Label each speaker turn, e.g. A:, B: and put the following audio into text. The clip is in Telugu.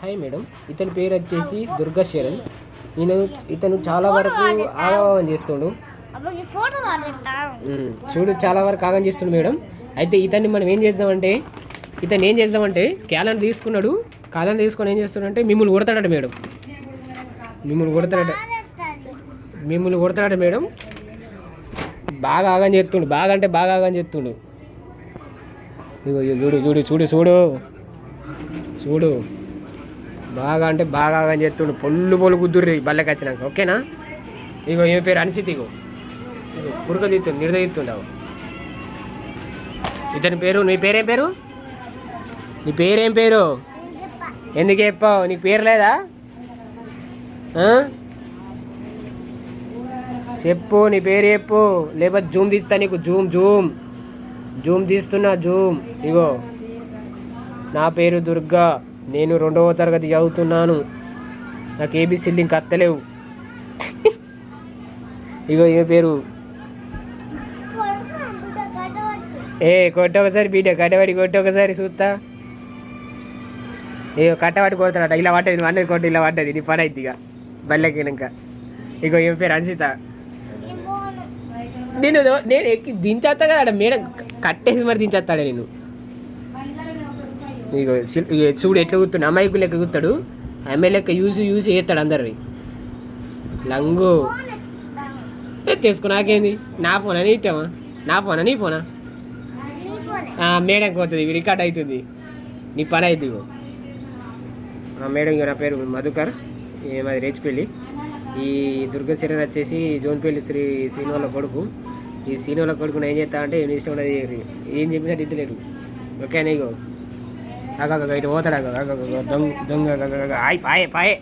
A: హాయ్ మేడం, ఇతని పేరు వచ్చేసి దుర్గాశరణ్. ఇతను చాలా వరకు ఆగమనం చేస్తుండు. చూడు, చాలా వరకు ఆగం చేస్తుండు మేడం. అయితే ఇతన్ని మనం ఏం చేద్దామంటే క్యాలెండర్ తీసుకున్నాడు. క్యాలెండర్ తీసుకొని ఏం చేస్తున్నాడంటే మిమ్మల్ని కొడతాడట మేడం. మిమ్మల్ని కొడతాడట మేడం. బాగా ఆగం చేస్తుండు. బాగా అంటే బాగా ఆగం చేస్తుండు. ఇగో చూడు చూడు చూడు చూడు చూడు బాగా అంటే బాగా ఆగం చేస్తుండు. పొల్లు కుద్దుర్రి బల్లెకి వచ్చినాక. ఓకేనా? ఇగో ఏమి పేరు అనిసిత్. ఇగో పురుక తీస్తుండు, నిర్దయిస్తుండవు. ఇతని పేరు, నీ పేరేం పేరు? నీ పేరేం పేరు? ఎందుకు చెప్పావు? నీకు పేరు లేదా? చెప్పు, నీ పేరు చెప్పు, లేకపోతే జూమ్ తీస్తా నీకు. జూమ్ తీస్తున్నా, జూమ్. ఇగో నా పేరు దుర్గా, నేను 2వ తరగతి చదువుతున్నాను. నాకు ఏబిసిడ్లు ఇంకా అత్తలేవు. ఇగో ఏ పేరు? కొట్టొకసారి బిడ్డ, కట్టబడి కొట్టొకసారి చూస్తా. ఇగో కట్టబడి కొడతాడట. ఇలా పడ్డది, నువ్వు అన్నది కొట్టు, ఇలా పడ్డది, నీ పని అయితే ఇక బల్లెక్కినాక. ఇగో ఏం పేరు? అన్సిత. నేను ఎక్కి దించేస్తా కదా మేడం, కట్టేసి మరి దించేస్తాడు నేను. ఇగో చూడు ఎట్లా కూర్చుండు, అమ్మాయికు లెక్క కూర్తాడు. అమ్మాయి లెక్క యూసి చేస్తాడు అందరివి. లంగు తీసుకో. నాకేంది? నా ఫోనా నీ ఇట్టామా? నా ఫోనా నీ ఫోనా? మేడంకి పోతుంది, రికార్డ్ అవుతుంది, నీ పని అవుతుంది. ఇగో మేడం, ఇక నా పేరు మధుకర్, మాది రేచిపల్లి. ఈ దుర్గశరణ్ వచ్చేసి జోన్పల్లి శ్రీనివాళ్ళ కొడుకు. ఈ శ్రీనివాళ్ళ కొడుకుని ఏం చేస్తా అంటే ఏం ఇష్టం ఉన్నది, ఏం చెప్పినా దిద్దలేరు. ఓకేనా? ఇగో ఇటు పోతాడు. దొంగ పాయే